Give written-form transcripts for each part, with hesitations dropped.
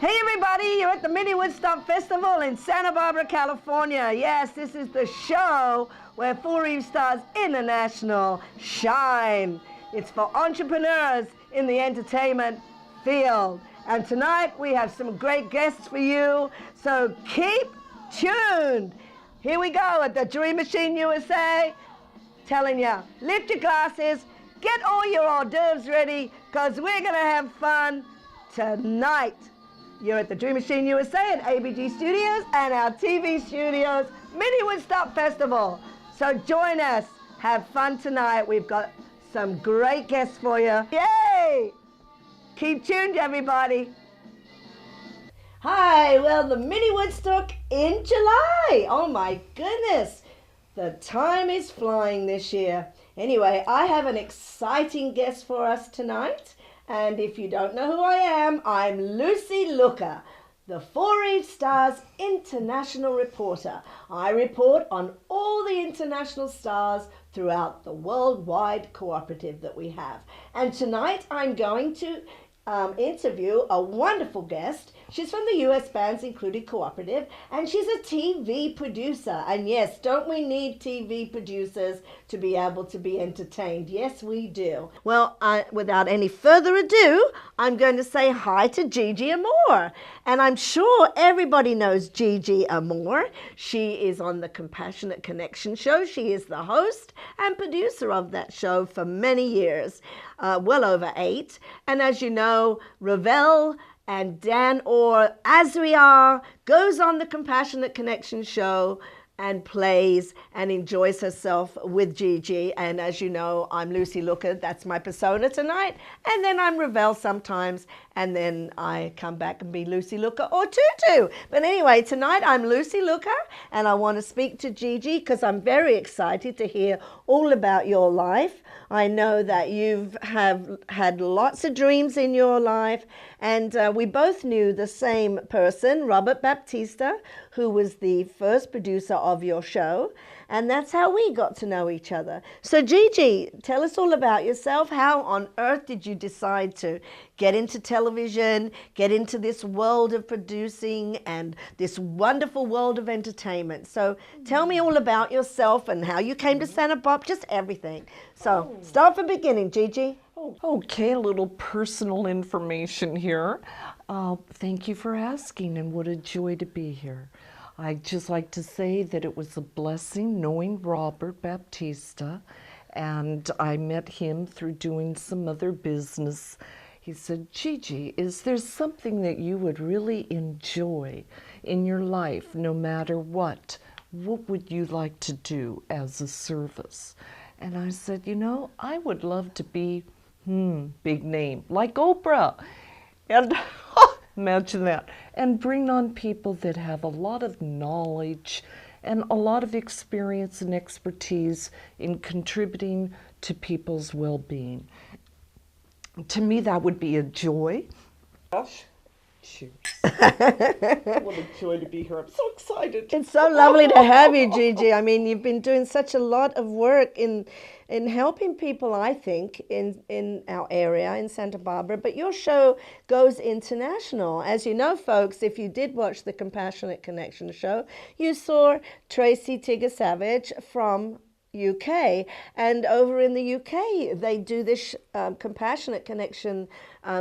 Hey everybody, you're at the Mini Woodstock Festival in Santa Barbara, California. Yes, this is the show where Foreave Stars International shine. It's for entrepreneurs in the entertainment field. And tonight we have some great guests for you, so keep tuned. Here we go at the Dream Machine USA, telling you, lift your glasses, get all your hors d'oeuvres ready, because we're gonna have fun tonight. You're at the Dream Machine USA at ABG Studios and our TV studios, Mini Woodstock Festival. So join us, have fun tonight. We've got some great guests for you. Yay! Keep tuned, everybody. Hi, well, the Mini Woodstock in July. Oh my goodness, the time is flying this year. Anyway, I have an exciting guest for us tonight. And if you don't know who I am, I'm Lucy Looker, the Foreave Stars International Reporter. I report on all the international stars throughout the worldwide cooperative that we have. And tonight I'm going to interview a wonderful guest. She's from the US Bands Included Cooperative, and she's a TV producer. And yes, don't we need TV producers to be able to be entertained? Yes, we do. Well, without any further ado, I'm going to say hi to Gigi Amore. And I'm sure everybody knows Gigi Amore. She is on the Compassionate Connection show. She is the host and producer of that show for many years, well over 8. And as you know, Ravel and Dan Orr, as we are, goes on the Compassionate Connection show and plays and enjoys herself with Gigi. And as you know, I'm Lucy Looker. That's my persona tonight. And then I'm Ravel sometimes. And then I come back and be Lucy Looker or Tutu. But anyway, tonight I'm Lucy Looker, and I want to speak to Gigi because I'm very excited to hear all about your life. I know that you've had lots of dreams in your life, and we both knew the same person, Robert Baptista, who was the first producer of your show, and that's how we got to know each other. So Gigi, tell us all about yourself. How on earth did you decide to get into television, get into this world of producing and this wonderful world of entertainment? So tell me all about yourself and how you came to Santa Barbara, just everything. So start from the beginning, Gigi. Okay, a little personal information here. Thank you for asking, and what a joy to be here. I'd just like to say that it was a blessing knowing Robert Baptista, and I met him through doing some other business. He said, Gigi, is there something that you would really enjoy in your life, no matter what? What would you like to do as a service? And I said, you know, I would love to be, big name, like Oprah. And imagine that. And bring on people that have a lot of knowledge and a lot of experience and expertise in contributing to people's well-being. To me, that would be a joy. Gosh, cheers. What a joy to be here. I'm so excited. It's so lovely to have you, Gigi. I mean, you've been doing such a lot of work in helping people, I think, in our area, in Santa Barbara. But your show goes international. As you know, folks, if you did watch the Compassionate Connection show, you saw Tracy Tigger Savage from UK, and over in the UK they do this compassionate connection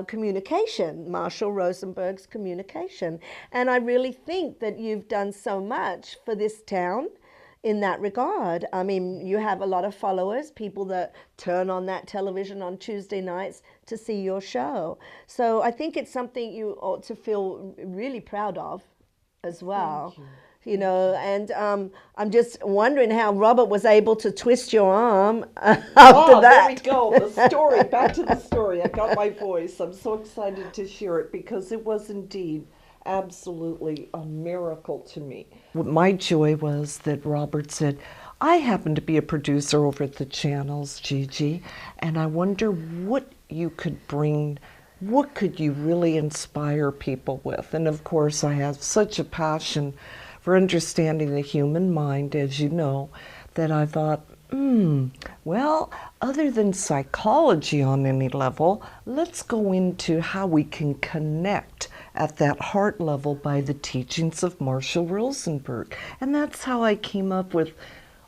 communication, Marshall Rosenberg's communication. And I really think that you've done so much for this town in that regard. I mean, you have a lot of followers, people that turn on that television on Tuesday nights to see your show. So I think it's something you ought to feel really proud of as well. You know, and I'm just wondering how Robert was able to twist your arm after that. There we go. The story. Back to the story. I got my voice. I'm so excited to share it because it was indeed absolutely a miracle to me. My joy was that Robert said, I happen to be a producer over at the channels, Gigi, and I wonder what you could bring. What could you really inspire people with? And of course, I have such a passion for understanding the human mind, as you know, that I thought, well, other than psychology on any level, let's go into how we can connect at that heart level by the teachings of Marshall Rosenberg. And that's how I came up with,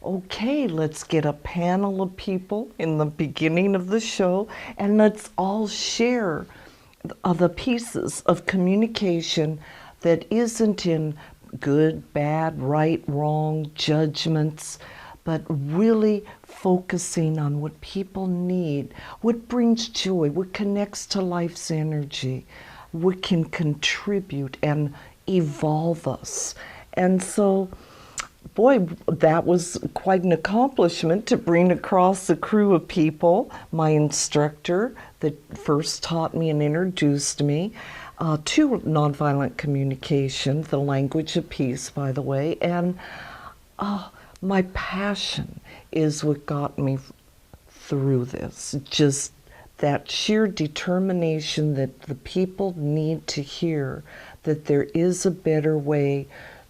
okay, let's get a panel of people in the beginning of the show, and let's all share the pieces of communication that isn't in good, bad, right, wrong, judgments, but really focusing on what people need, what brings joy, what connects to life's energy, what can contribute and evolve us. And so, boy, that was quite an accomplishment to bring across a crew of people. My instructor that first taught me and introduced me to nonviolent communication, the language of peace, by the way, and my passion is what got me through this. Just that sheer determination that the people need to hear that there is a better way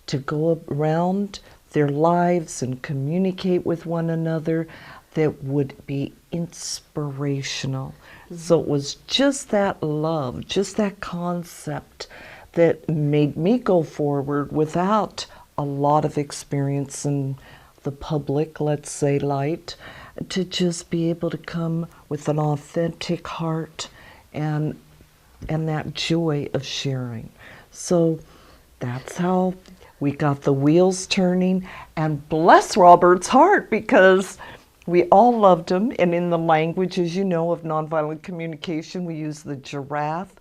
to go around their lives and communicate with one another that would be inspirational. So it was just that love, just that concept that made me go forward without a lot of experience in the public, let's say, light, to just be able to come with an authentic heart and that joy of sharing. So that's how we got the wheels turning, and bless Robert's heart, because we all loved him. And in the language, as you know, of nonviolent communication, we use the giraffe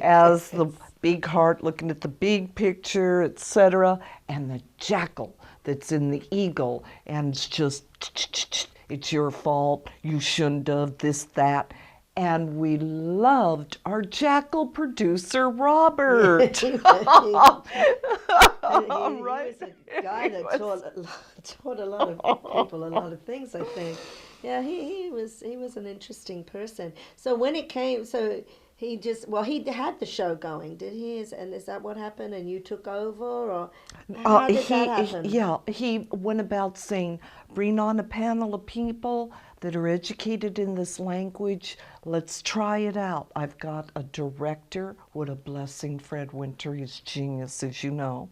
as the big heart looking at the big picture, etc., and the jackal that's in the eagle, and it's just, it's your fault, you shouldn't have, this, that. And we loved our jackal producer, Robert. He was a guy that taught a lot of people a lot of things, I think. Yeah, he was an interesting person. So when it came, so he had the show going, did he? And is that what happened? And you took over, or how did that happen? Yeah, he went about saying, bring on a panel of people that are educated in this language. Let's try it out. I've got a director. What a blessing, Fred Winter. He's genius, as you know.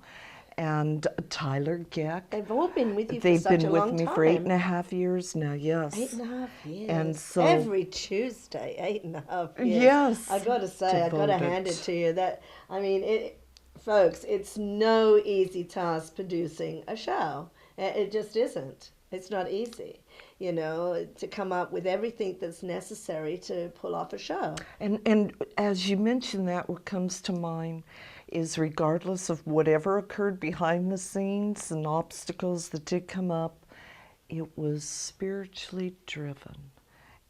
And Tyler Geck. They've all been with you for such a long time. They've been with me for 8.5 years now, yes. 8.5 years. And so every Tuesday, 8.5 years. Yes. I got to say, I got to hand it to you. That, I mean, folks, it's no easy task producing a show. It just isn't. It's not easy, you know, to come up with everything that's necessary to pull off a show. And as you mentioned that, what comes to mind is, regardless of whatever occurred behind the scenes and obstacles that did come up, it was spiritually driven.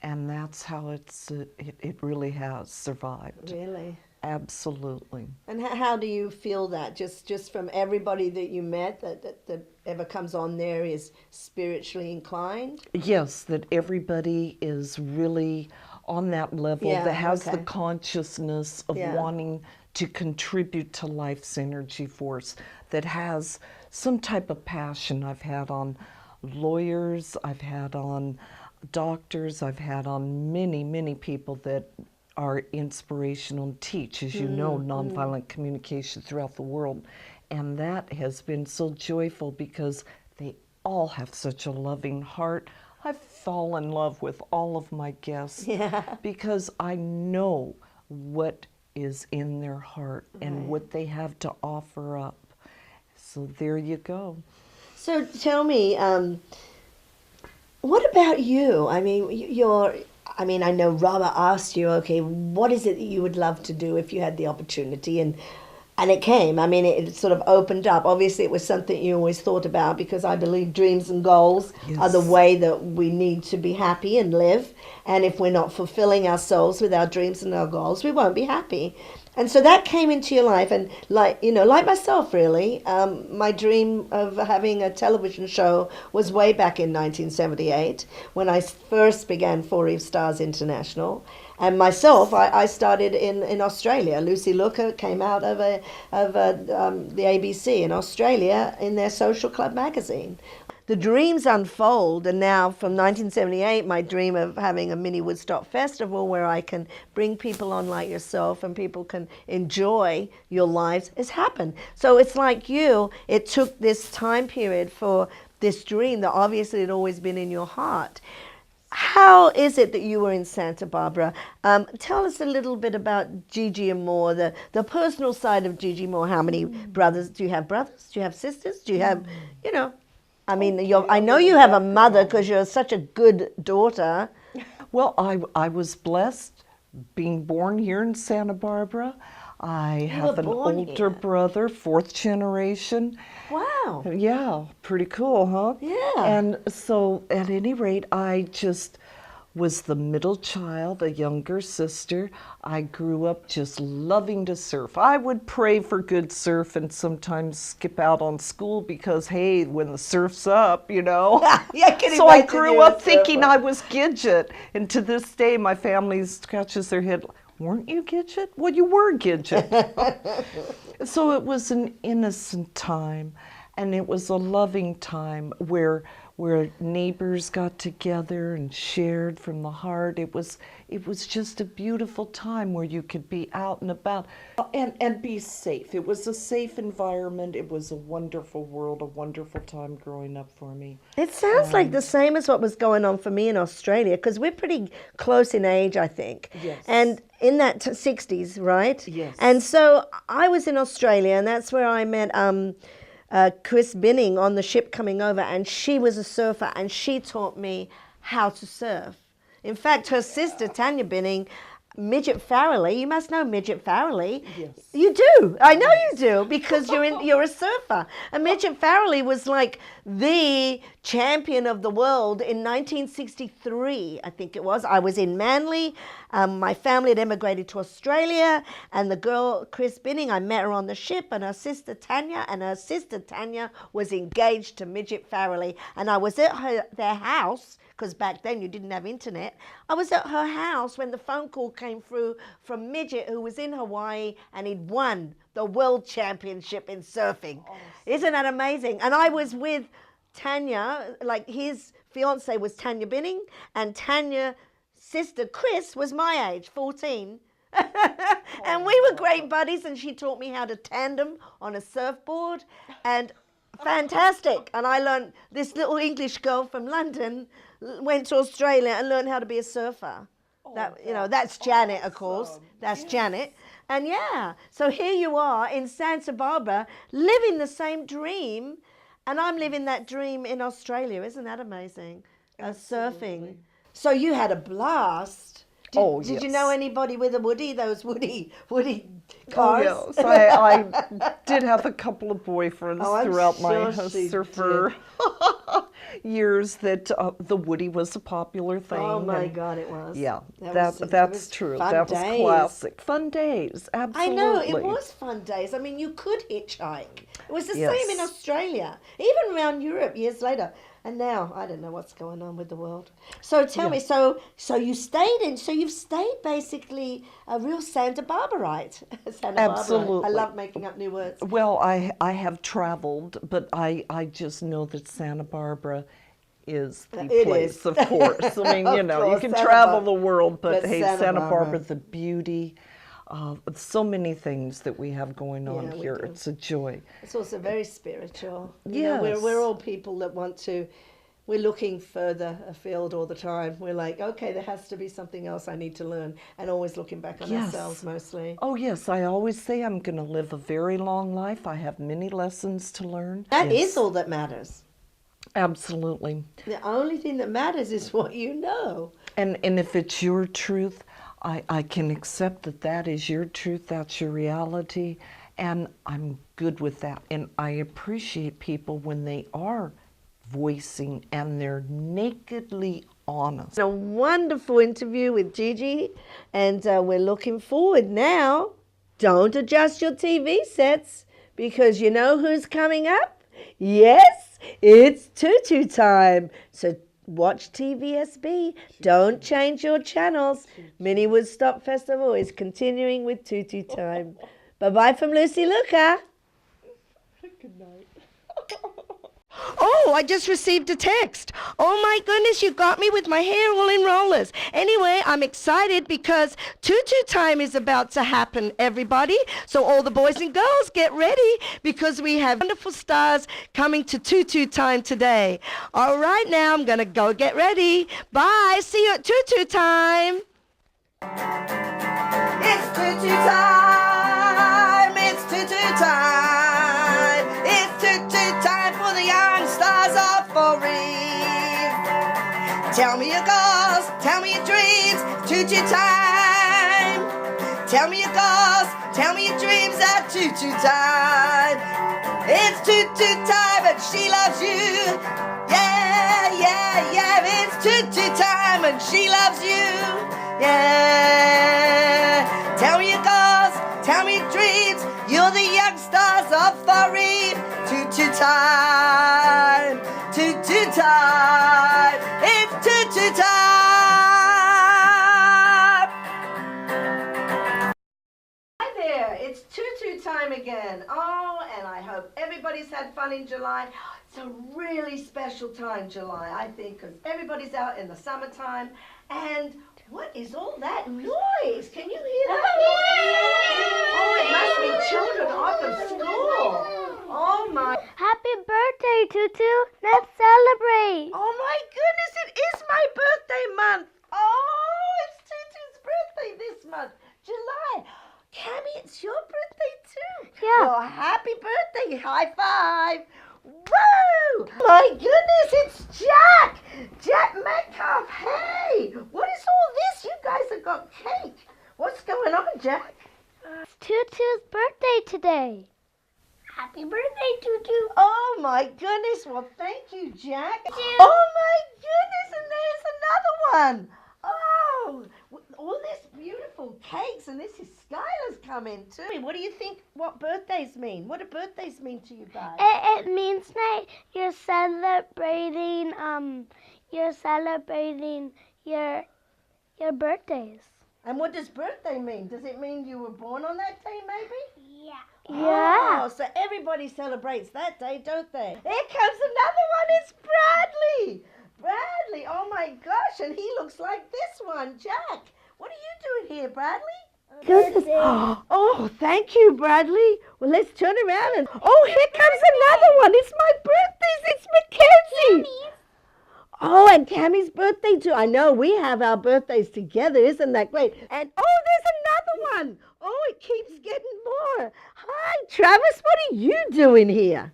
And that's how it really has survived. Really? Absolutely. And how do you feel that, just from everybody that you met, that ever comes on there is spiritually inclined? Yes, that everybody is really on that level, that has the consciousness of wanting to contribute to life's energy force, that has some type of passion. I've had on lawyers, I've had on doctors, I've had on many, many people that are inspirational and teach, as you know, nonviolent communication throughout the world. And that has been so joyful because they all have such a loving heart. I fall in love with all of my guests because I know what is in their heart and what they have to offer up. So there you go. So tell me, what about you? I mean, I know Robert asked you, okay, what is it that you would love to do if you had the opportunity? And it came. I mean, it sort of opened up. Obviously, it was something you always thought about, because I believe dreams and goals are the way that we need to be happy and live. And if we're not fulfilling ourselves with our dreams and our goals, we won't be happy. And so that came into your life. And like myself, really, my dream of having a television show was way back in 1978 when I first began Foreave Stars International. And myself, I started in Australia. Lucy Looker came out of the ABC in Australia in their Social Club magazine. The dreams unfold, and now from 1978, my dream of having a mini Woodstock festival where I can bring people on like yourself and people can enjoy your lives has happened. So it's like you, it took this time period for this dream that obviously had always been in your heart. How is it that you were in Santa Barbara? Tell us a little bit about Gigi and Moore, the personal side of Gigi Moore. How many brothers? Do you have brothers? Do you have sisters? Do you have, I mean, I know you have a mother because you're such a good daughter. Well, I was blessed being born here in Santa Barbara. I have an older brother, 4th generation. Wow. Yeah, pretty cool, huh? Yeah. And so at any rate, I just was the middle child, a younger sister. I grew up just loving to surf. I would pray for good surf and sometimes skip out on school because, hey, when the surf's up, So I grew up thinking I was Gidget. And to this day, my family scratches their head, weren't you Gidget? Well, you were Gidget. So it was an innocent time, and it was a loving time where neighbors got together and shared from the heart. It was just a beautiful time where you could be out and about and be safe. It was a safe environment. It was a wonderful world, a wonderful time growing up for me. It sounds like the same as what was going on for me in Australia, because we're pretty close in age, I think. Yes. And in that 60s, right? Yes. And so I was in Australia, and that's where I met Chris Binning on the ship coming over, and she was a surfer, and she taught me how to surf. In fact, her sister, Tanya Binning, Midget Farrelly, you must know Midget Farrelly. Yes. You do. I know you do, because you're a surfer. And Midget Farrelly was like the champion of the world in 1963, I think it was. I was in Manly. My family had emigrated to Australia, and the girl, Chris Binning, I met her on the ship, and her sister Tanya was engaged to Midget Farrelly. And I was at their house, because back then you didn't have internet. I was at her house when the phone call came through from Midget, who was in Hawaii, and he'd won the world championship in surfing. Awesome. Isn't that amazing? And I was with Tanya, like his fiance was Tanya Binning, and Tanya's sister Chris was my age, 14. And we were great buddies, and she taught me how to tandem on a surfboard, and fantastic. And I learned, this little English girl from London went to Australia and learned how to be a surfer. That's Janet, of course. That's Janet. And so here you are in Santa Barbara living the same dream, and I'm living that dream in Australia. Isn't that amazing? Surfing. So you had a blast. Did you know anybody with a Woody? Those Woody cars? Oh, yes. I did have a couple of boyfriends throughout my surfer years that the Woody was a popular thing. Oh my God, it was. Yeah, that's true. That was classic. Fun days, absolutely. I know, it was fun days. I mean, you could hitchhike. It was the same in Australia, even around Europe years later. And now, I don't know what's going on with the world. So tell me, so you've stayed basically a real Santa Barbarite. Absolutely. I love making up new words. Well, I have traveled, but I just know that Santa Barbara is the place, of course. I mean, you can travel the world, but hey, Santa Barbara, the beauty. so many things that we have going on Yeah, we here. do. It's a joy. It's also very spiritual. Yes. We're all people that want to, we're looking further afield all the time. We're like, okay, there has to be something else I need to learn, and always looking back on Yes. ourselves mostly. Oh, yes, I always say I'm going to live a very long life. I have many lessons to learn. That Yes. is all that matters. Absolutely. The only thing that matters is what you know. And if it's your truth, I can accept that that is your truth, that's your reality, and I'm good with that. And I appreciate people when they are voicing and they're nakedly honest. A wonderful interview with Gigi, and we're looking forward now. Don't adjust your TV sets, because you know who's coming up? Yes, it's Tutu time. So watch TVSB. Don't change your channels. Mini Woodstock Festival is continuing with Tutu time. Bye-bye from Lucy Luca. Good night. Oh, I just received a text. Oh my goodness, you got me with my hair all in rollers. Anyway, I'm excited because Tutu time is about to happen, everybody. So all the boys and girls, get ready, because we have wonderful stars coming to Tutu time today. All right, now I'm going to go get ready. Bye. See you at Tutu time. It's Tutu time. It's Tutu time. It's Tutu time for the young stars of Foreave. Tell me your goals, tell me your dreams, Tutu time. Tell me your goals, tell me your dreams at Tutu time. It's Tutu time and she loves you. Yeah, yeah, yeah. It's Tutu time and she loves you. Yeah. Tell me your goals, tell me your dreams. You're the young stars of Foreave. Tutu time, Tutu time. It's Tutu time. Hi there, it's Tutu time again. Oh, and I hope everybody's had fun in July. It's a really special time, July, I think, because everybody's out in the summertime. And what is all that noise? Can you hear that noise? Oh, it must be children off of school. Oh my. Happy birthday, Tutu. Let's celebrate. Oh my goodness, it is my birthday month. Oh, it's Tutu's birthday this month, July. Cammy, it's your birthday too. Yeah. Well, happy birthday. High five. Woo! My goodness, it's Jack! Jack Metcalf, hey! What is all this? You guys have got cake. What's going on, Jack? It's Tutu's birthday today. Happy birthday, Tutu. Oh my goodness, well thank you, Jack. Oh my goodness, and there's another one. Oh, all this beautiful cakes, and this is Skylar's come in too. What do you think, what birthdays mean? What do birthdays mean to you guys? It means that you're celebrating your birthdays. And what does birthday mean? Does it mean you were born on that day, maybe? Yeah. Oh, so everybody celebrates that day, don't they? Here comes another one. It's Bradley. Bradley, oh my gosh, and he looks like this one, Jack. What are you doing here, Bradley? Oh, thank you, Bradley. Well, let's turn around and... Oh, here comes another one. It's my birthday. It's Mackenzie. Oh, and Cammie's birthday too. I know, we have our birthdays together. Isn't that great? And, oh, there's another one. Oh, it keeps getting more. Hi, Travis. What are you doing here?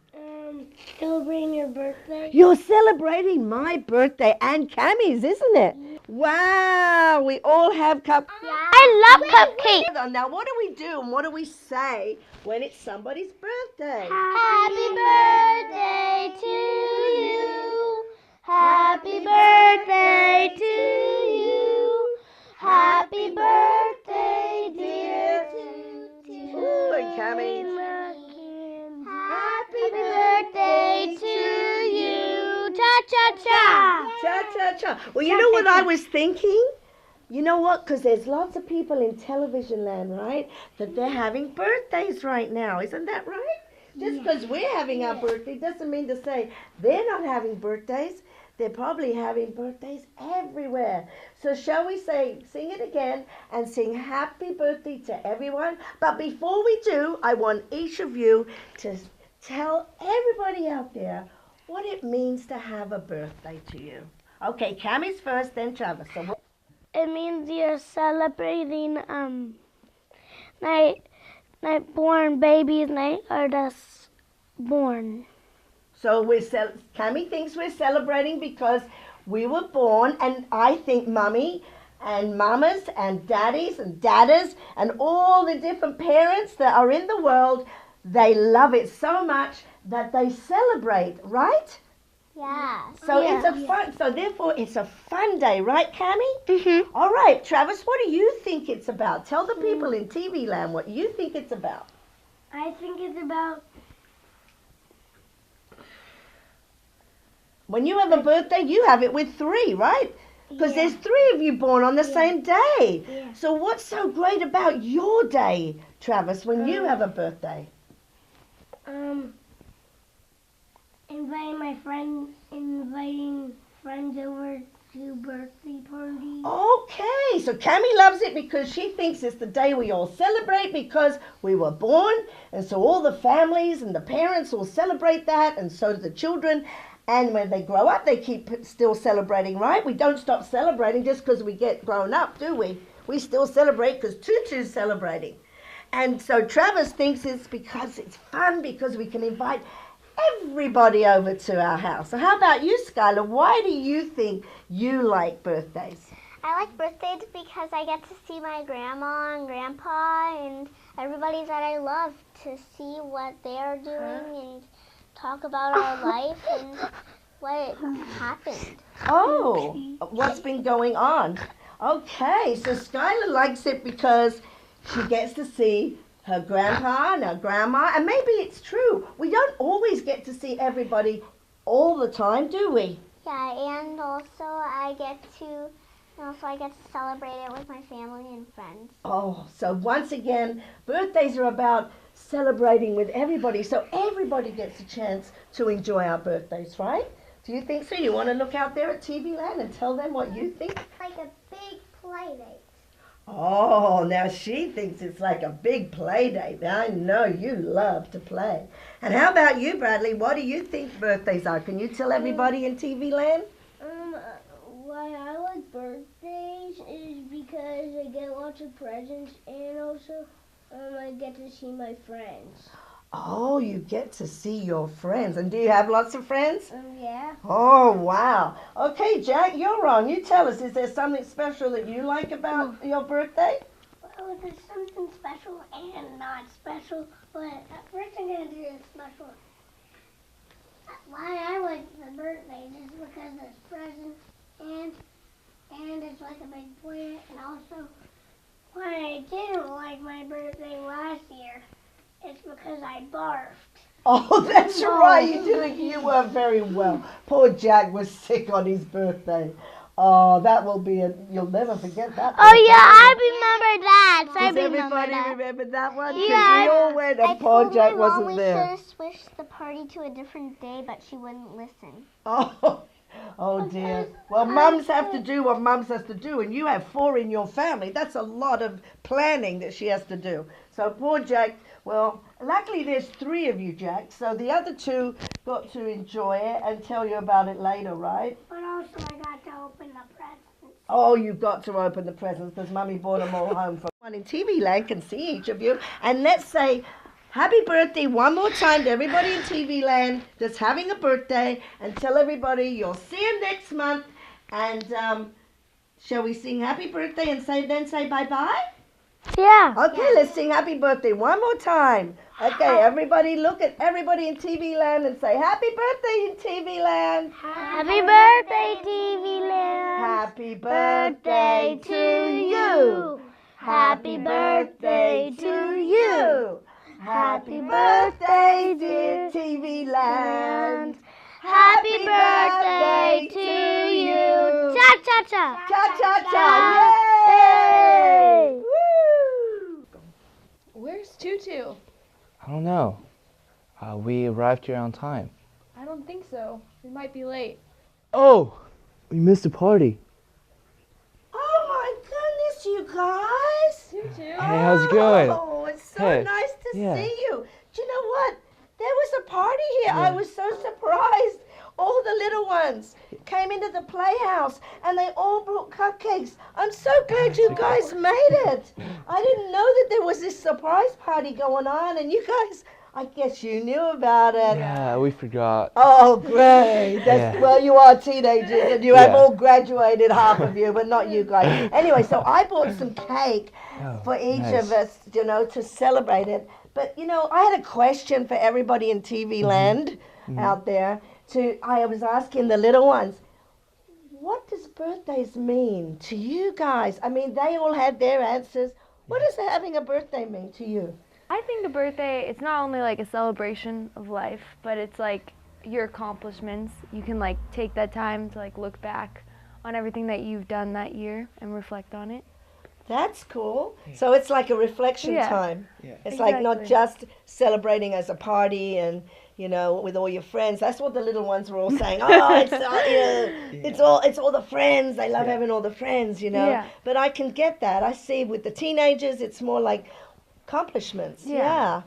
Celebrating your birthday. You're celebrating my birthday and Cammie's, isn't it? Wow, we all have cupcakes. I love cupcakes. Now, what do we do and what do we say when it's somebody's birthday? Happy birthday to you. Happy birthday to you. Happy birthday, dear Tutu. Ooh, and Cammie. Happy birthday to you. Cha-cha-cha. Cha-cha-cha. Well, you know what I was thinking? You know what? Because there's lots of people in television land, right? That they're having birthdays right now. Isn't that right? Just because we're having our birthday doesn't mean to say they're not having birthdays. They're probably having birthdays everywhere. So shall we sing it again and sing happy birthday to everyone? But before we do, I want each of you to tell everybody out there what it means to have a birthday to you. Okay, Cammie's first, then Travis. So It means you're celebrating night born babies, night are just born. So Cammie thinks we're celebrating because we were born, and I think Mummy and mamas and daddies and daddas and all the different parents that are in the world, they love it so much that they celebrate, right? Yeah. So therefore it's a fun day, right, Cammie? Mm-hmm. All right, Travis, what do you think it's about? Tell the people in TV land what you think it's about. I think it's about When you have a birthday, you have it with 3, right? Because there's 3 of you born on the same day. Yeah. So what's so great about your day, Travis, when you have a birthday? Inviting friends over to birthday parties. Okay, so Cammie loves it because she thinks it's the day we all celebrate because we were born, and so all the families and the parents all celebrate that, and so do the children. And when they grow up, they keep still celebrating, right? We don't stop celebrating just because we get grown up, do we? We still celebrate because Tutu's celebrating. And so Travis thinks it's because it's fun, because we can invite everybody over to our house. So how about you, Skylar? Why do you think you like birthdays? I like birthdays because I get to see my grandma and grandpa and everybody that I love, to see what they are doing and talk about our life and what happened. Oh, what's been going on? Okay, so Skylar likes it because she gets to see her grandpa and her grandma, and maybe it's true. We don't always get to see everybody all the time, do we? Yeah, and also I get to celebrate it with my family and friends. Oh, so once again, birthdays are about celebrating with everybody, so everybody gets a chance to enjoy our birthdays, right? Do you think so? You want to look out there at TV Land and tell them what you think? Like a big play date. Oh, now she thinks it's like a big play date. I know you love to play. And how about you, Bradley? What do you think birthdays are? Can you tell everybody in TV Land? Why I like birthdays is because I get lots of presents and also I get to see my friends. Oh, you get to see your friends. And do you have lots of friends? Yeah. Oh, wow. Okay, Jack, you're on. You tell us, is there something special that you like about your birthday? Well, there's something special and not special, but first I'm going to do the special. Why I like the birthdays is because there's presents and it's like a big play, and also why I didn't like my birthday last year is because I barfed. Oh, that's right. You were very well. Poor Jack was sick on his birthday. Oh, that will be you'll never forget that. Oh yeah, I remember that. Does everybody remember that one? 'Cause Yeah, we all went and poor Jack wasn't there. I told my mom we should have switched the party to a different day, but she wouldn't listen. Oh dear. Well, mums have to do what mums has to do, and you have 4 in your family. That's a lot of planning that she has to do. So poor Jack, well, luckily there's 3 of you, Jack, so the other 2 got to enjoy it and tell you about it later, right? But also I got to open the presents. Oh, you got to open the presents because Mummy brought them all home from one in TV Land can see each of you. And let's say happy birthday one more time to everybody in TV Land that's having a birthday, and tell everybody you'll see them next month. And shall we sing happy birthday and then say bye-bye? Yeah. Okay, let's sing happy birthday one more time. Okay, everybody look at everybody in TV Land and say happy birthday in TV Land. Happy birthday, TV Land. Happy birthday to you. Happy birthday to you. Happy birthday, dear TV Land. Happy birthday to you. Cha cha cha. Cha cha cha. Yay! Woo! Where's Tutu? I don't know. We arrived here on time. I don't think so. We might be late. Oh, we missed a party. Oh my goodness, you guys! Tutu. Hey, how's it going? Oh, it's so Hey, nice to yeah. see you. Do you know what? There was a party here. I Yeah. was so surprised. All the little ones came into the playhouse and they all brought cupcakes. I'm so glad you guys made it. I didn't know that there was this surprise party going on, and you guys, I guess you knew about it. Yeah, we forgot. Oh, great. Yeah. Well, you are teenagers and you have Yeah. all graduated, half of you, but not you guys. Anyway, so I bought some cake Oh, for each nice. of us, to celebrate it. But, I had a question for everybody in TV land out there. I was asking the little ones, what does birthdays mean to you guys? I mean, they all had their answers. What does having a birthday mean to you? I think a birthday, it's not only like a celebration of life, but it's like your accomplishments. You can like take that time to like look back on everything that you've done that year and reflect on it. That's cool. So it's like a reflection Yeah. time. Yeah. It's like not Exactly. just celebrating as a party and with all your friends. That's what the little ones were all saying. Oh, it's all the friends. They love Yeah. having all the friends. Yeah. But I can get that. I see with the teenagers, it's more like accomplishments. Yeah.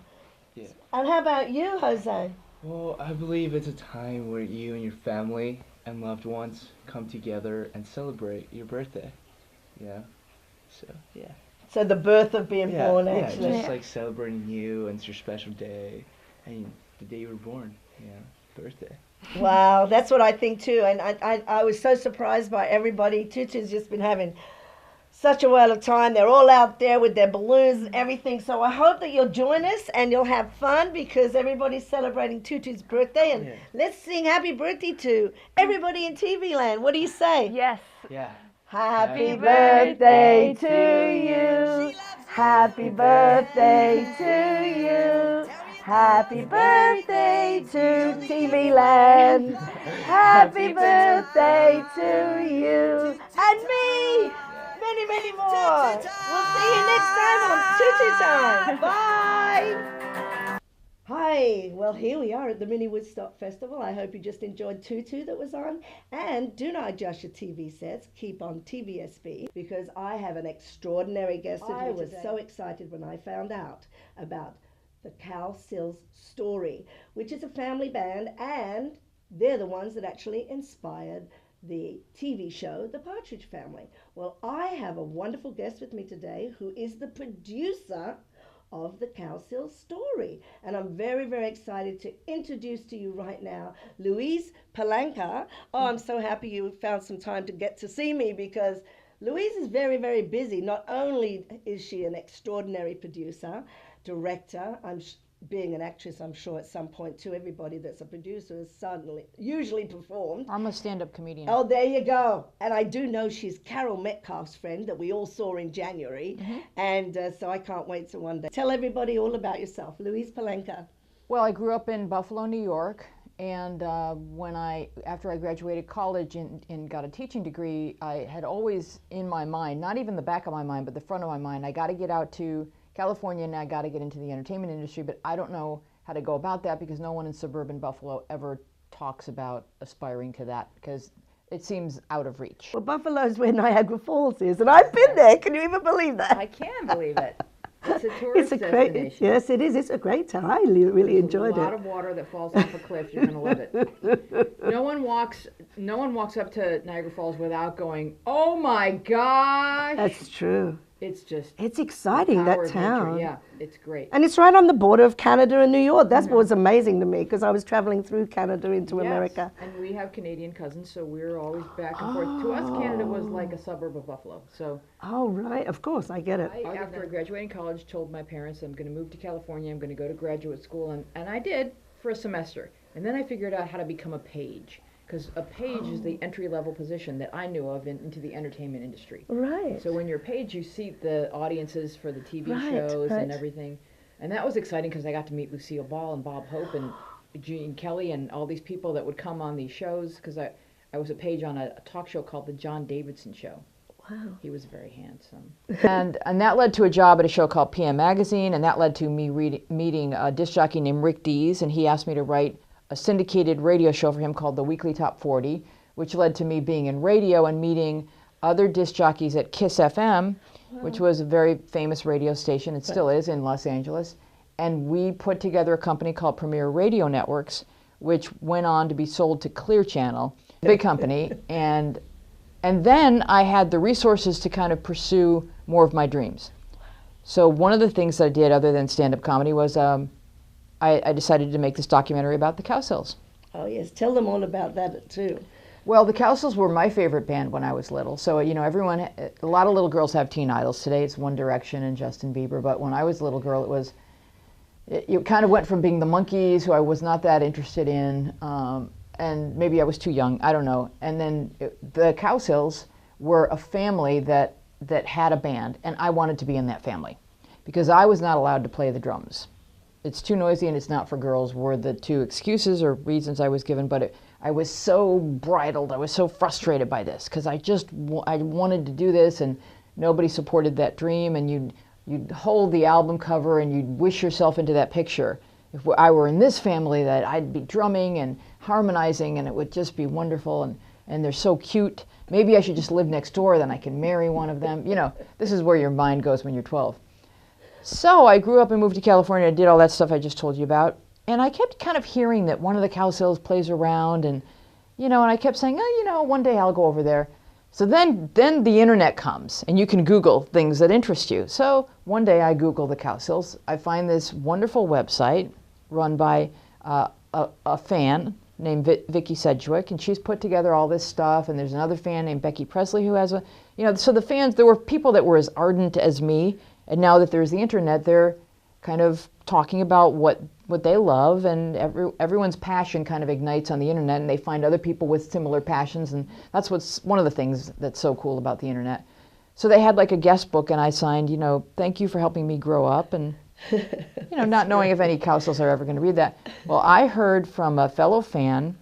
Yeah. And how about you, Jose? Well, I believe it's a time where you and your family and loved ones come together and celebrate your birthday. Yeah. So, yeah. So the birth of being Yeah, born, yeah, actually. just like celebrating you and it's your special day and the day you were born. Yeah, birthday. Wow, that's what I think too. And I was so surprised by everybody. Tutu's just been having such a whale of time. They're all out there with their balloons and everything. So I hope that you'll join us and you'll have fun because everybody's celebrating Tutu's birthday. And Yeah. let's sing happy birthday to everybody in TV land. What do you say? Yes. Yeah. Happy Happy birthday to you. Happy birthday to you. Happy birthday to TV land. Happy birthday to you. And me. Many, many more. We'll see you next time on Tutu Time. Bye. Hi, well here we are at the Mini Woodstock Festival. I hope you just enjoyed Tutu that was on. And do not adjust your TV sets, keep on TVSB because I have an extraordinary guest with me today. I was so excited when I found out about the Cow Sills Story, which is a family band and they're the ones that actually inspired the TV show, The Partridge Family. Well, I have a wonderful guest with me today who is the producer of the Cow Sills Story. And I'm very, very excited to introduce to you right now Louise Palanca. Oh, I'm so happy you found some time to get to see me because Louise is very, very busy. Not only is she an extraordinary producer, director, being an actress, I'm sure at some point too, everybody that's a producer has usually performed. I'm a stand-up comedian. Oh, there you go. And I do know she's Carol Metcalf's friend that we all saw in January. And so I can't wait to one day. Tell everybody all about yourself. Louise Palanca. Well, I grew up in Buffalo, New York, and after I graduated college and got a teaching degree, I had always in my mind, not even the back of my mind, but the front of my mind, I got to get out to California and I got to get into the entertainment industry, but I don't know how to go about that because no one in suburban Buffalo ever talks about aspiring to that because it seems out of reach. Well, Buffalo's where Niagara Falls is, and I've been there. Can you even believe that? I can believe it. It's a tourist It's a great, destination. yes, it is. It's a great time. I really enjoyed There's a lot it. of water that falls off a cliff. You're gonna love it. No one walks up to Niagara Falls without going, "Oh my gosh!" That's true. It's just It's exciting, power that of nature. town. Yeah, it's great. And it's right on the border of Canada and New York. That's what was amazing to me because I was traveling through Canada into Yes, America. and we have Canadian cousins, so we're always back and forth. To us, Canada was like a suburb of Buffalo. So Oh, right. Of course, I get it. after I graduated college, told my parents I'm going to move to California. I'm going to go to graduate school, and I did for a semester. And then I figured out how to become a page. Because a page is the entry-level position that I knew of into the entertainment industry. Right. So when you're a page, you see the audiences for the TV Right, shows and right. everything. And that was exciting because I got to meet Lucille Ball and Bob Hope and Gene Kelly and all these people that would come on these shows because I was a page on a talk show called The John Davidson Show. Wow. He was very handsome. and that led to a job at a show called PM Magazine, and that led to me meeting a disc jockey named Rick Dees, and he asked me to write a syndicated radio show for him called The Weekly Top 40, which led to me being in radio and meeting other disc jockeys at Kiss FM, which was a very famous radio station, it still is, in Los Angeles. And we put together a company called Premier Radio Networks, which went on to be sold to Clear Channel, big company. And then I had the resources to kind of pursue more of my dreams. So one of the things that I did other than stand-up comedy was I decided to make this documentary about the Cowsills. Oh, yes. Tell them all about that, too. Well, the Cowsills were my favorite band when I was little. So, you know, a lot of little girls have teen idols. Today it's One Direction and Justin Bieber. But when I was a little girl, it kind of went from being the Monkees, who I was not that interested in, and maybe I was too young, I don't know. And then the Cowsills were a family that had a band, and I wanted to be in that family because I was not allowed to play the drums. It's too noisy and it's not for girls were the two excuses or reasons I was given, but I was so bridled, I was so frustrated by this because I wanted to do this and nobody supported that dream, and you'd hold the album cover and you'd wish yourself into that picture. If I were in this family, that I'd be drumming and harmonizing and it would just be wonderful, and they're so cute. Maybe I should just live next door, then I can marry one of them. You know, this is where your mind goes when you're 12. So I grew up and moved to California. I did all that stuff I just told you about. And I kept kind of hearing that one of the Cowsills plays around, and, you know, and I kept saying, oh, you know, one day I'll go over there. So then the internet comes, and you can Google things that interest you. So one day I Google the Cowsills. I find this wonderful website run by a fan named Vicky Sedgwick, and she's put together all this stuff, and there's another fan named Becky Presley who has so the fans, there were people that were as ardent as me, and now that there's the internet, they're kind of talking about what they love, and everyone's passion kind of ignites on the internet, and they find other people with similar passions, and that's what's one of the things that's so cool about the internet. So they had like a guest book, and I signed, thank you for helping me grow up, and not knowing if any Cowsills are ever going to read that. Well, I heard from a fellow fan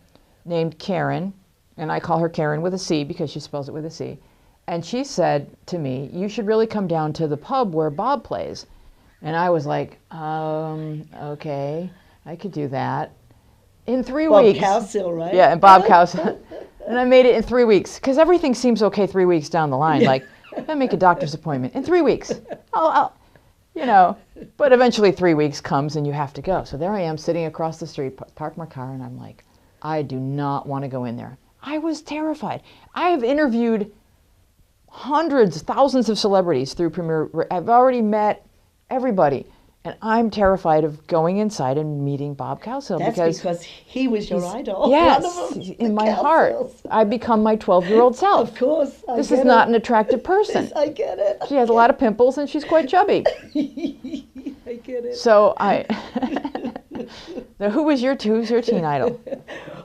named Karen, and I call her Karen with a C because she spells it with a C, and she said to me, you should really come down to the pub where Bob plays. And I was like, okay, I could do that. In 3 weeks. Bob Cowsill, right? Yeah, and Bob Cowsill. And I made it in 3 weeks, because everything seems okay 3 weeks down the line. Like, I make a doctor's appointment in 3 weeks. But eventually 3 weeks comes and you have to go. So there I am sitting across the street, park my car, and I'm like, I do not want to go in there. I was terrified. I have interviewed hundreds, thousands of celebrities through Premier. I've already met everybody, and I'm terrified of going inside and meeting Bob Cowsill. That's because he was your idol. Yes, in my heart. I become my 12-year-old self. Of course. This is not an attractive person. Yes, I get it. She has a lot of pimples and she's quite chubby. I get it. So now who's your teen idol?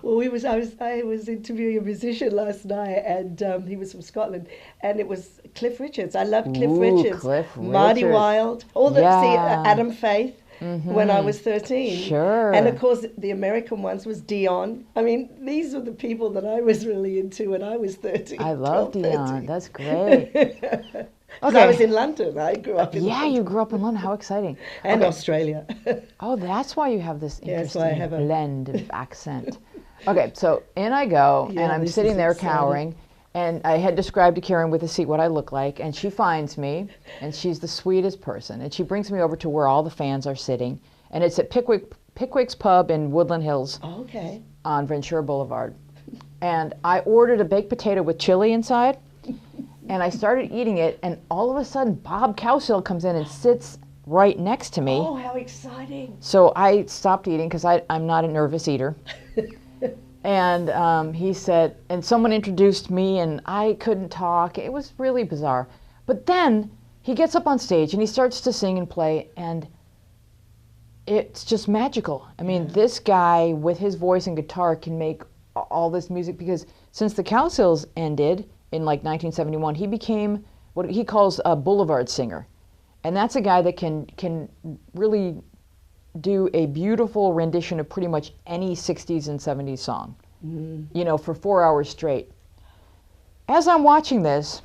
Well, I was interviewing a musician last night, and he was from Scotland, and it was Cliff Richards. I loved Cliff Richards. Marty Wilde, all the Adam Faith. Mm-hmm. When I was 13. Sure. And of course, the American ones was Dion. I mean, these are the people that I was really into when I was 13. I love Dion. That's great. Okay. I was in London. I grew up in London. Yeah, you grew up in London. How exciting. And Australia. Oh, that's why you have this interesting I have blend of accent. Okay, so in I go, and I'm sitting there cowering. And I had described to Karen with a seat what I look like, and she finds me, and she's the sweetest person. And she brings me over to where all the fans are sitting, and it's at Pickwick's Pub in Woodland Hills on Ventura Boulevard. And I ordered a baked potato with chili inside, and I started eating it, and all of a sudden Bob Cowsill comes in and sits right next to me. Oh, how exciting. So I stopped eating because I'm not a nervous eater. And he said, and someone introduced me, and I couldn't talk. It was really bizarre. But then he gets up on stage and he starts to sing and play, and it's just magical. I mean, this guy with his voice and guitar can make all this music, because since the Cowsills ended in like 1971, he became what he calls a boulevard singer. And that's a guy that can really do a beautiful rendition of pretty much any 60s and 70s song, for 4 hours straight. As I'm watching this,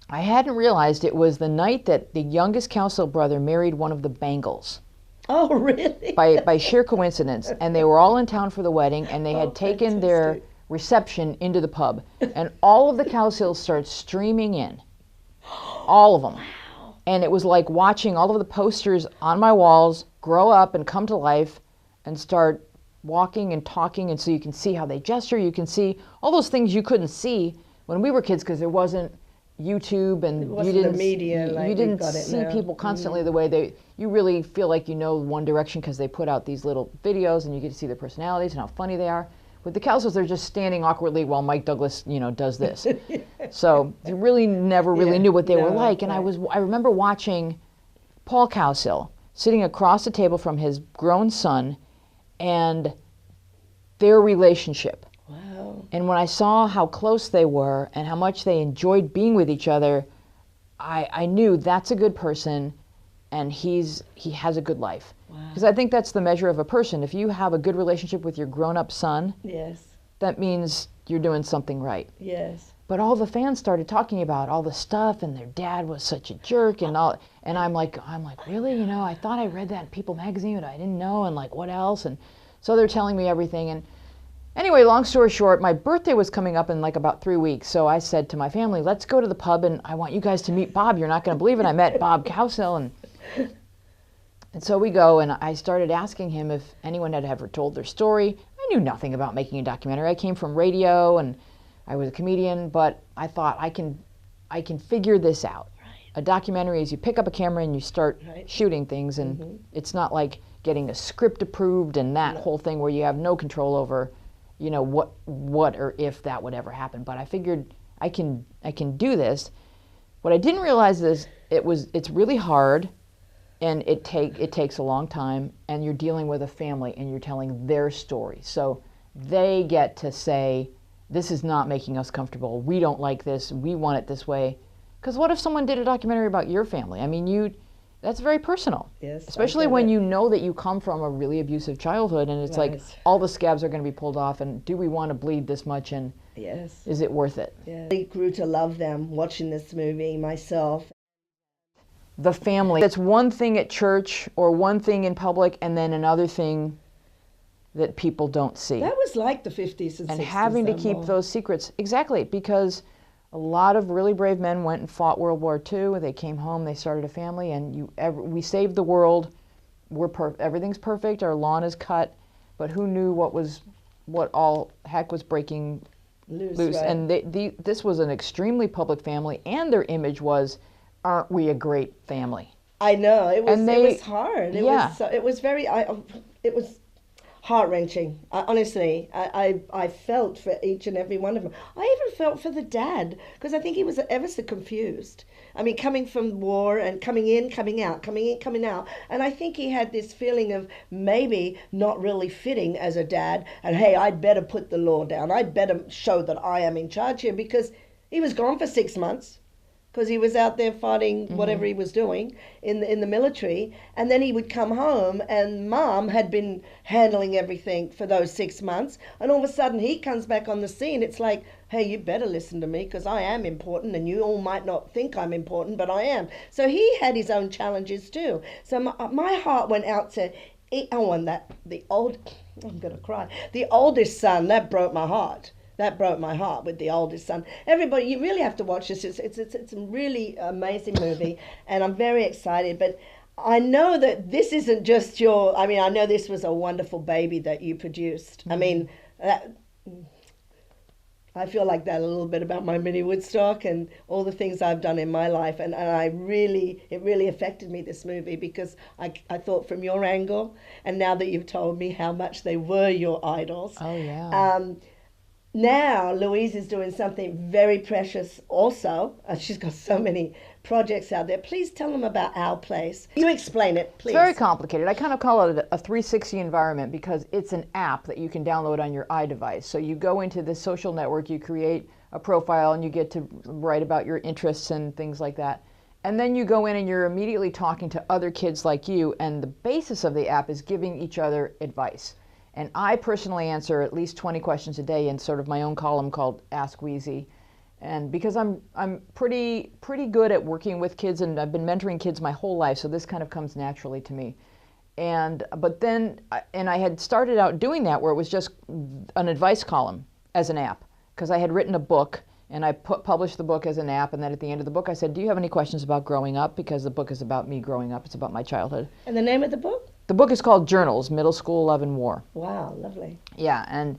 I hadn't realized it was the night that the youngest Cowsill brother married one of the Bangles. Oh, really? By sheer coincidence. And they were all in town for the wedding, and they had taken their reception into the pub, and all of the Cowsills start streaming in, all of them. And it was like watching all of the posters on my walls grow up and come to life and start walking and talking, and so you can see how they gesture, you can see all those things you couldn't see when we were kids because there wasn't YouTube and you didn't, you didn't see people constantly the way you really feel like you know One Direction because they put out these little videos and you get to see their personalities and how funny they are. With the Cowsills, they're just standing awkwardly while Mike Douglas, does this. So you really never really knew what they were like. And I remember watching Paul Cowsill sitting across the table from his grown son and their relationship. Wow. And when I saw how close they were and how much they enjoyed being with each other, I knew that's a good person and he has a good life. Because I think that's the measure of a person. If you have a good relationship with your grown-up son, Yes. that means you're doing something right. Yes. But all the fans started talking about all the stuff, and their dad was such a jerk, and all. And I'm like, really? I thought I read that in People magazine, but I didn't know. And like, what else? And so they're telling me everything. And anyway, long story short, my birthday was coming up in like about 3 weeks. So I said to my family, let's go to the pub, and I want you guys to meet Bob. You're not going to believe it. I met Bob Cowsill, and so we go, and I started asking him if anyone had ever told their story. I knew nothing about making a documentary. I came from radio, and I was a comedian, but I thought I can figure this out. Right. A documentary is you pick up a camera and you start shooting things, and it's not like getting a script approved and that whole thing where you have no control over, what or if that would ever happen. But I figured I can do this. What I didn't realize is it's really hard. And it takes a long time, and you're dealing with a family, and you're telling their story. So they get to say, this is not making us comfortable. We don't like this. We want it this way. Because what if someone did a documentary about your family? I mean, that's very personal. Yes. Especially when you know that you come from a really abusive childhood, and it's like all the scabs are going to be pulled off, and do we want to bleed this much, and is it worth it? Yeah. I grew to love them watching this movie myself. The family. That's one thing at church or one thing in public, and then another thing that people don't see. That was like the 50s and 60s. And having to keep those secrets. Exactly, because a lot of really brave men went and fought World War II. They came home, they started a family, and we saved the world. Everything's perfect, our lawn is cut, but who knew what all heck was breaking loose. Right. And this was an extremely public family, and their image was, aren't we a great family? I know, it was hard. It was heart-wrenching. Honestly, I felt for each and every one of them. I even felt for the dad, because I think he was ever so confused. I mean, coming from war and coming in, coming out, coming in, coming out. And I think he had this feeling of maybe not really fitting as a dad. And hey, I'd better put the law down. I'd better show that I am in charge here, because he was gone for 6 months. Because he was out there fighting whatever he was doing in the military, and then he would come home, and Mom had been handling everything for those 6 months, and all of a sudden he comes back on the scene. It's like, hey, you better listen to me, because I am important, and you all might not think I'm important, but I am. So he had his own challenges too. So my heart went out to, I'm gonna cry. The oldest son, that broke my heart. That broke my heart with the oldest son. Everybody, you really have to watch this. It's a really amazing movie, and I'm very excited. But I know that this isn't just I know this was a wonderful baby that you produced. I mean, I feel like that a little bit about my mini Woodstock and all the things I've done in my life. And it really affected me, this movie, because I thought from your angle, and now that you've told me how much they were your idols. Oh, yeah. Now, Louise is doing something very precious also. She's got so many projects out there. Please tell them about Our Place. You explain it, please. It's very complicated. I kind of call it a 360 environment, because it's an app that you can download on your iDevice. So you go into this social network, you create a profile, and you get to write about your interests and things like that. And then you go in and you're immediately talking to other kids like you, and the basis of the app is giving each other advice. And I personally answer at least 20 questions a day in sort of my own column called Ask Wheezy. And because I'm pretty good at working with kids, and I've been mentoring kids my whole life, so this kind of comes naturally to me. But then I had started out doing that where it was just an advice column. as an app, because I had written a book and I published the book as an app, and then at the end of the book I said, do you have any questions about growing up? Because the book is about me growing up. It's about my childhood. And the name of the book? The book is called Journals, Middle School Love and War. Wow, lovely. Yeah, and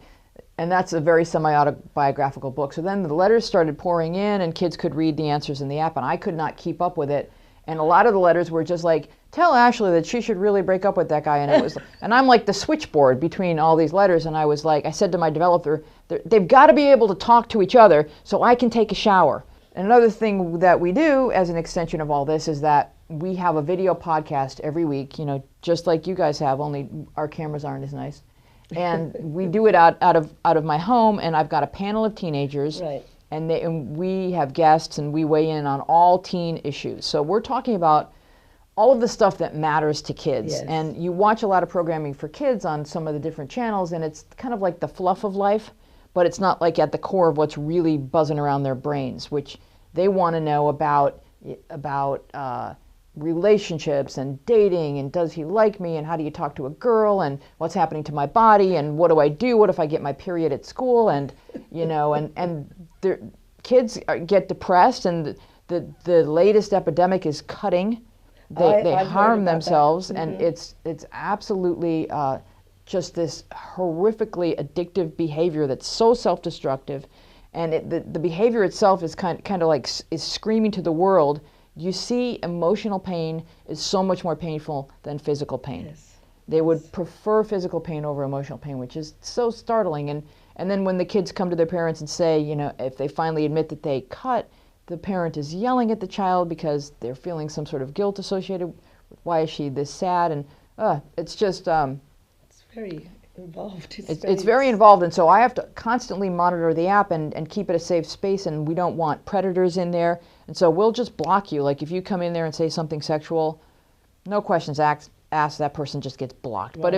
that's a very semi-autobiographical book. So then the letters started pouring in, and kids could read the answers in the app, and I could not keep up with it. And a lot of the letters were just like, tell Ashley that she should really break up with that guy. And it was, and I'm like the switchboard between all these letters. And I was like, I said to my developer, they've got to be able to talk to each other so I can take a shower. And another thing that we do as an extension of all this is that we have a video podcast every week, you know, just like you guys have, only our cameras aren't as nice. And we do it out of my home, and I've got a panel of teenagers. Right. And we have guests, and we weigh in on all teen issues. So we're talking about all of the stuff that matters to kids. Yes. And you watch a lot of programming for kids on some of the different channels, and it's kind of like the fluff of life, but it's not like at the core of what's really buzzing around their brains, which they want to know about relationships and dating, and does he like me, and how do you talk to a girl, and what's happening to my body, and what do I do, what if I get my period at school, and you know, and the kids get depressed, and the latest epidemic is cutting. They harm themselves, and it's absolutely just this horrifically addictive behavior that's so self-destructive, and the behavior itself is kind of like is screaming to the world. You see, emotional pain is so much more painful than physical pain. Yes. They would prefer physical pain over emotional pain, which is so startling. And then when the kids come to their parents and say, you know, if they finally admit that they cut, the parent is yelling at the child because they're feeling some sort of guilt associated with why is she this sad, and it's just It's very involved. it's very involved, and so I have to constantly monitor the app and keep it a safe space, and we don't want predators in there, and so we'll just block you. Like if you come in there and say something sexual, no questions asked, that person just gets blocked. Right. But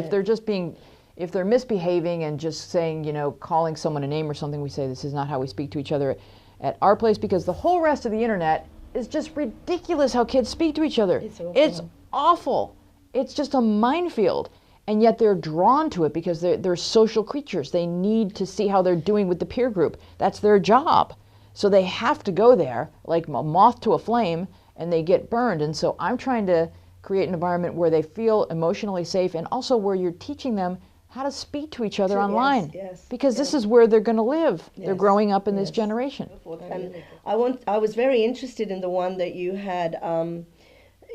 if they're misbehaving and just saying, you know, calling someone a name or something, we say this is not how we speak to each other at our place, because the whole rest of the internet is just ridiculous how kids speak to each other. It's awful. It's just a minefield. And yet they're drawn to it because they're social creatures. They need to see how they're doing with the peer group. That's their job. So they have to go there like a moth to a flame, and they get burned. And so I'm trying to create an environment where they feel emotionally safe, and also where you're teaching them how to speak to each other online. Yes, because this is where they're going to live. Yes, they're growing up in this generation. And I was very interested in the one that you had,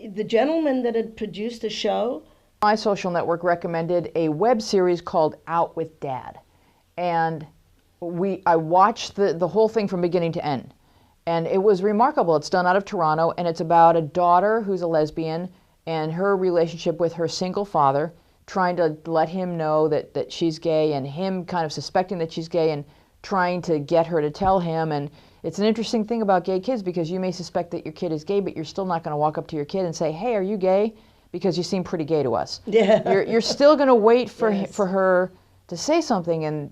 the gentleman that had produced the show. My social network recommended a web series called Out with Dad, and I watched the whole thing from beginning to end, and it was remarkable. It's done out of Toronto, and it's about a daughter who's a lesbian and her relationship with her single father, trying to let him know that she's gay, and him kind of suspecting that she's gay and trying to get her to tell him. And it's an interesting thing about gay kids, because you may suspect that your kid is gay, but you're still not going to walk up to your kid and say, hey, are you gay? Because you seem pretty gay to us. Yeah. You're still going to wait for her to say something, and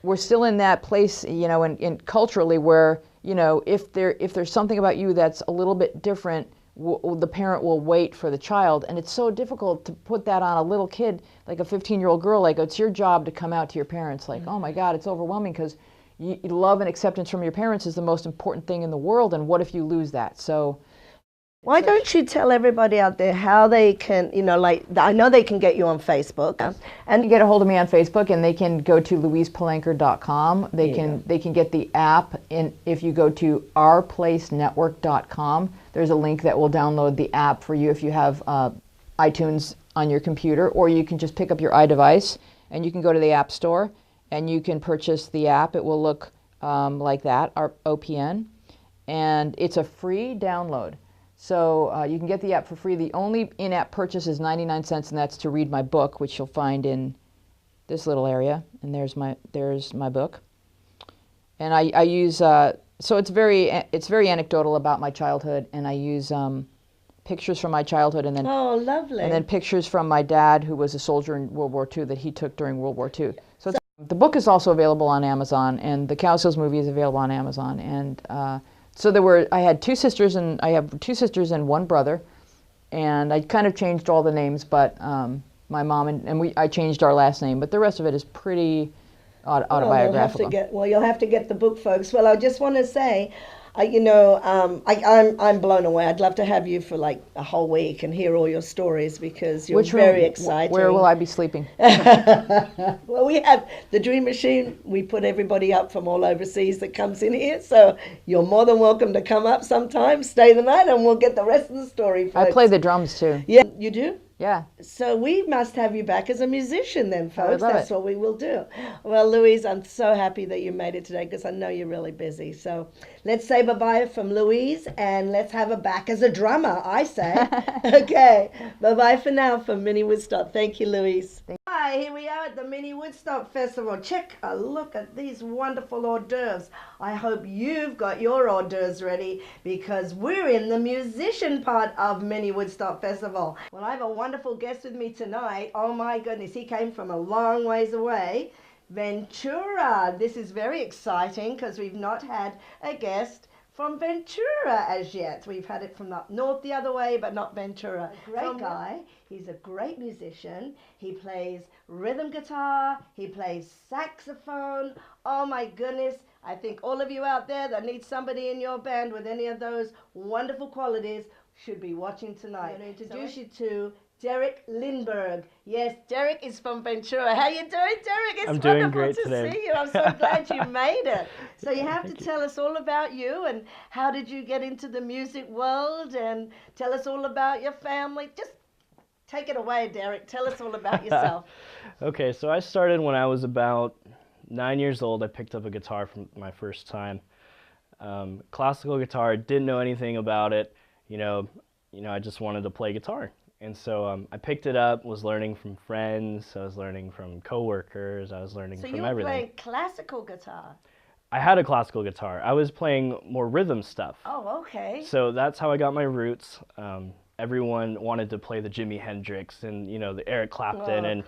we're still in that place, you know, in culturally where, you know, if there's something about you that's a little bit different, the parent will wait for the child, and it's so difficult to put that on a little kid, like a 15-year-old girl. Like, it's your job to come out to your parents. Like, oh my God, it's overwhelming, because love and acceptance from your parents is the most important thing in the world, and what if you lose that? So why don't you tell everybody out there how they can, you know, like, I know they can get you on Facebook. And you get a hold of me on Facebook, and they can go to louisepalanker.com. They can get the app, and if you go to ourplacenetwork.com, there's a link that will download the app for you if you have iTunes on your computer, or you can just pick up your iDevice and you can go to the App Store and you can purchase the app. It will look like that, our OPN, and it's a free download. So you can get the app for free. The only in-app purchase is 99 cents, and that's to read my book, which you'll find in this little area. And there's my book. And I use so it's very anecdotal about my childhood, and I use pictures from my childhood, and then lovely, and then pictures from my dad, who was a soldier in World War II, that he took during World War II. So the book is also available on Amazon, and the Cow Sales movie is available on Amazon, and so I had two sisters, and I have two sisters and one brother, and I kind of changed all the names, but my mom and I changed our last name, but the rest of it is pretty autobiographical. You'll have to get the book, folks. Well, I just want to say, I'm blown away. I'd love to have you for like a whole week and hear all your stories because you're very exciting. Where will I be sleeping? Well, we have the Dream Machine. We put everybody up from all overseas that comes in here. So you're more than welcome to come up sometime, stay the night, and we'll get the rest of the story, folks. I play the drums too. Yeah, you do? Yeah. So we must have you back as a musician then, folks. love That's it. what we will do. Well, Louise, I'm so happy that you made it today because I know you're really busy. So let's say bye-bye from Louise and let's have her back as a drummer, I say. Okay. Bye-bye for now from Mini Woodstock. Thank you, Louise. Hi, here we are at the Mini Woodstock Festival. Check a look at these wonderful hors d'oeuvres. I hope you've got your hors d'oeuvres ready because we're in the musician part of Mini Woodstock Festival. Well, I have a wonderful guest with me tonight. Oh my goodness, he came from a long ways away. Ventura. This is very exciting because we've not had a guest from Ventura as yet. We've had it from up north the other way, but not Ventura. A great guy. He's a great musician. He plays rhythm guitar. He plays saxophone. Oh my goodness. I think all of you out there that need somebody in your band with any of those wonderful qualities should be watching tonight. I'm going to introduce you to Derek Lindberg. Yes, Derek is from Ventura. How you doing, Derek? It's I'm doing wonderful great to today. see you. I'm so glad you made it. So you have to tell us all about you and how did you get into the music world and tell us all about your family. Just take it away, Derek. Tell us all about yourself. Okay, so I started when I was about 9 years old. I picked up a guitar for my first time. Classical guitar, didn't know anything about it. I just wanted to play guitar. And so I picked it up, was learning from friends, I was learning from coworkers, I was learning from everything. So you were playing classical guitar? I had a classical guitar. I was playing more rhythm stuff. Oh, okay. So that's how I got my roots. Everyone wanted to play the Jimi Hendrix and, the Eric Clapton.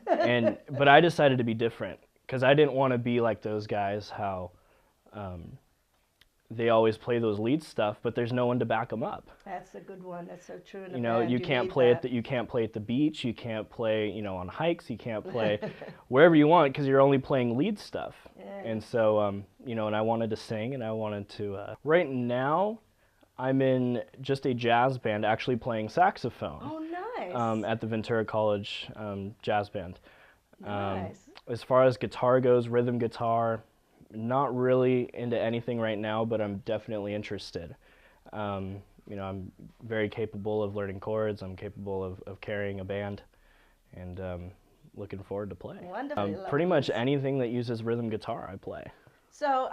But I decided to be different because I didn't want to be like those guys, how they always play those lead stuff, but there's no one to back them up. That's a good one. That's so true. You can't play at the beach. You can't play, on hikes. You can't play wherever you want because you're only playing lead stuff. Yeah. And so, and I wanted to sing, and I wanted to. Right now, I'm in just a jazz band, actually playing saxophone. Oh, nice. At the Ventura College jazz band. Nice. As far as guitar goes, rhythm guitar. Not really into anything right now, but I'm definitely interested. I'm very capable of learning chords. I'm capable of carrying a band, and looking forward to play. Wonderful. Pretty much anything that uses rhythm guitar, I play. So,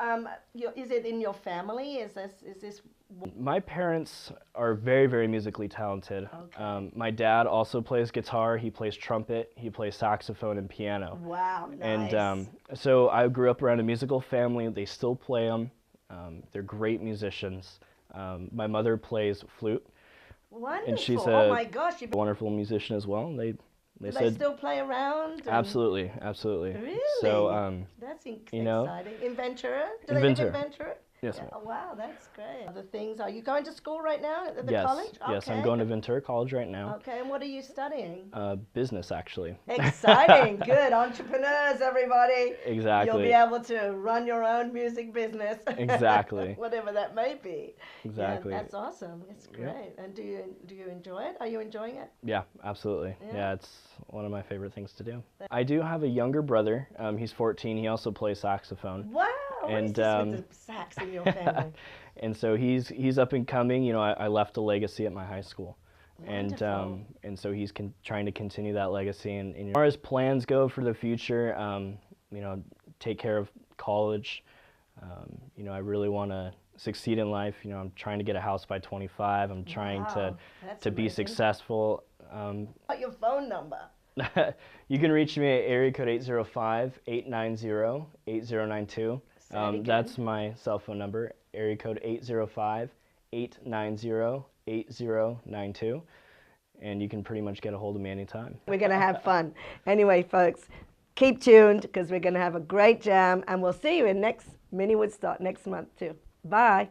is it in your family? Is this? My parents are very, very musically talented. Okay. My dad also plays guitar. He plays trumpet. He plays saxophone and piano. Wow, nice. And so I grew up around a musical family. They still play them. They're great musicians. My mother plays flute. Wonderful. And she's oh my gosh, a wonderful musician as well. Do they still play around? Absolutely. Really? So, that's exciting. In Ventura? Do they live in Ventura? Yes, ma'am. Oh, wow, that's great. Other things, are you going to school right now at the yes, college? Yes, okay. I'm going to Ventura College right now. Okay, and what are you studying? Business, actually. Exciting, good. Entrepreneurs, everybody. Exactly. You'll be able to run your own music business. Exactly. Whatever that may be. Exactly. Yeah, that's awesome. It's great. Yep. And do you enjoy it? Are you enjoying it? Yeah, absolutely. Yeah, it's one of my favorite things to do. I do have a younger brother. He's 14. He also plays saxophone. Wow. What is this with the sax in your family? And so he's up and coming. I left a legacy at my high school. Wonderful. And so he's trying to continue that legacy. And as far as plans go for the future, take care of college. I really want to succeed in life. I'm trying to get a house by 25. I'm trying to be successful. What's your phone number? You can reach me at area code 805-890-8092. That's my cell phone number, area code 805-890-8092. And you can pretty much get a hold of me anytime. We're going to have fun. Anyway, folks, keep tuned because we're going to have a great jam. And we'll see you in next Mini Woodstock next month, too. Bye.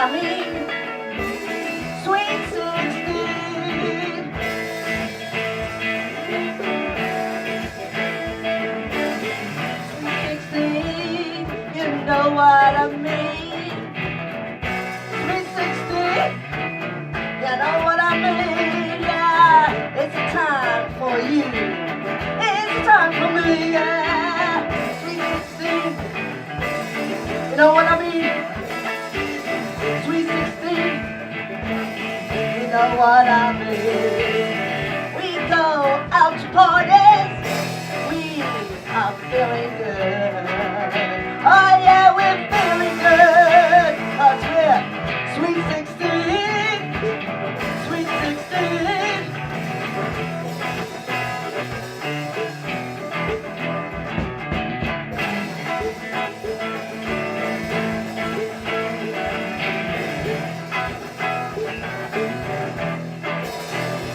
I mean? Sweet 16. Sweet 16, you know what I mean? Sweet 16, you know what I mean? Yeah, it's a time for you. It's a time for me, yeah. Sweet 16, you know what I mean? Sweet 16, you know what I mean? We go out to parties, we are feeling good. Oh yeah, we're feeling good, 'cause we're sweet 16, sweet 16.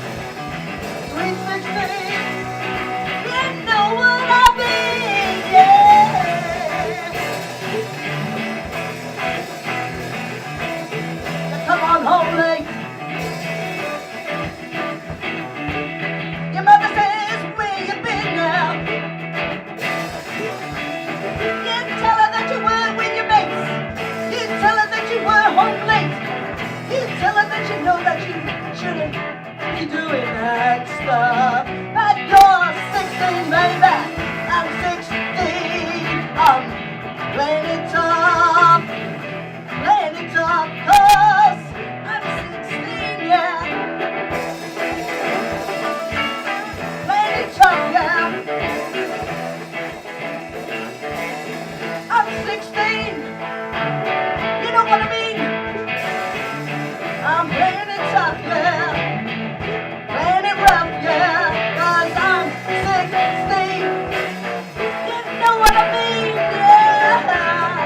Sweet 16, you know what I mean, yeah. You come on home late. Your mother says, where you been now? You tell her that you were with your mates. You tell her that you were home late. You tell her that you know that you shouldn't be doing that stuff. But you're 16, baby. I'm 16. I'm playing it tough. Playing it tough, 'cause I'm 16, yeah. Playing it tough, yeah. I'm 16. You know what I mean? I'm playing it tough, yeah. Playing it rough, yeah. 'Cause I'm 16. You know what I mean, yeah.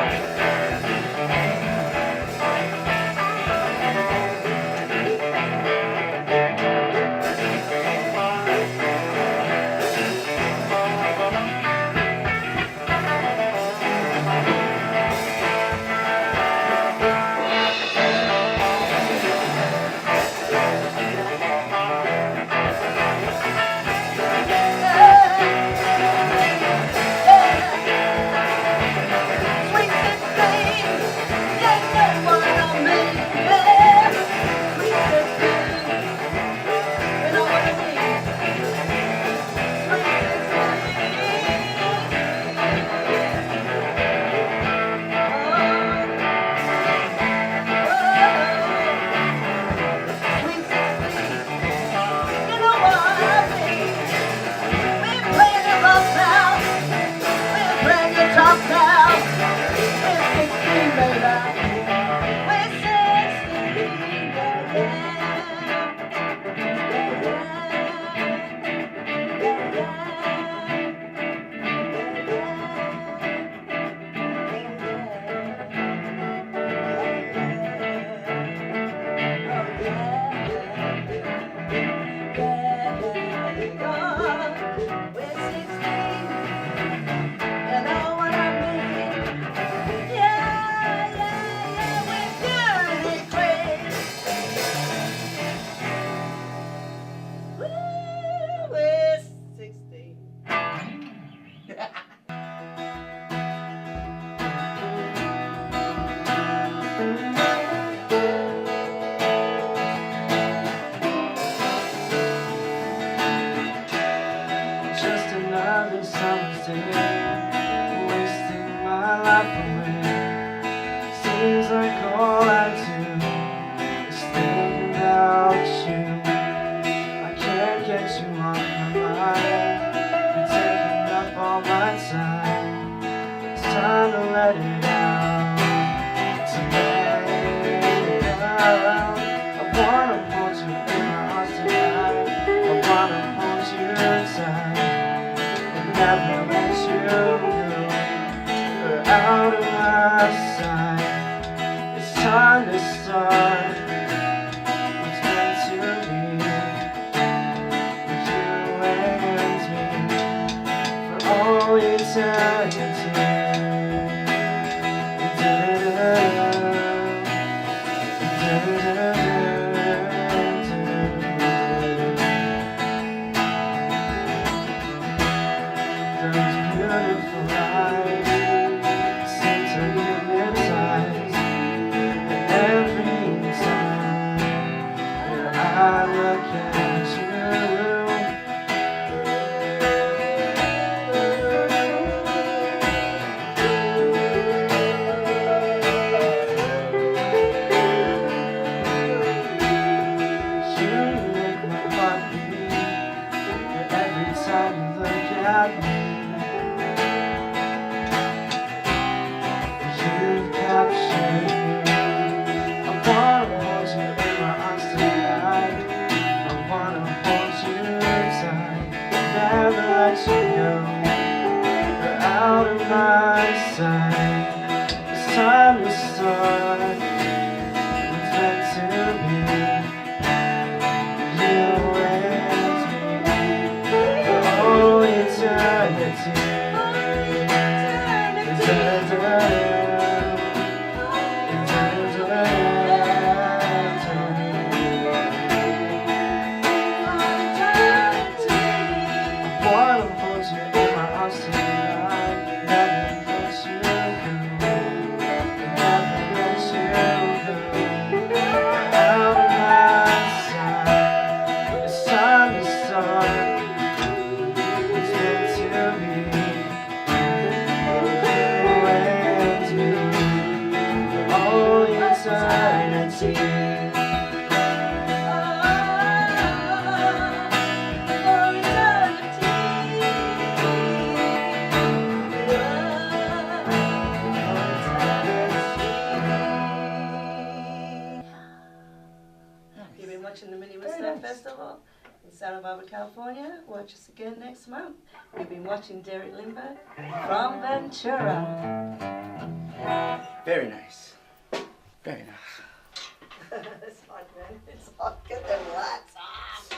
Sweet 16, you know what I mean, yeah. Sweet 16, you know what I mean. Sweet 16, you know what I mean. We're playing it rough now. We're playing it tough now. We're 16, baby. We're 16, We're 16. You know what I mean? Yeah, we're doing it great. Woo, we're 16. Just another summer's day, wasting my life away. Seems like all I do is think about you. I can't get you off my mind. You're taking up all my time. It's time to let it out. To let it out. I wanna hold you in my arms tonight. I wanna hold you tight. Never let you go. You're out of my sight. It's time to start what's meant to be. With you and me for all eternity. Those beautiful eyes seem to hypnotize every time that I look at you. You make my heart beat every time you look at me. You've captured me. I wanna hold you in my arms tonight. I wanna hold you tight, never let you go. You're out of my sight. It's time to start. It's meant to be. You and me for all eternity. Wanna hold you in my arms tonight, never let you go, never let you go. Out of my sight, it's time to start. It's meant to be. You and me for all eternity. You've been watching the Mini Woodstock Festival in Santa Barbara, California. Watch us again next month. You've been watching Derek Lindbergh from Ventura. Very nice. Very nice. It's hot, man. It's hot. Get them lights off.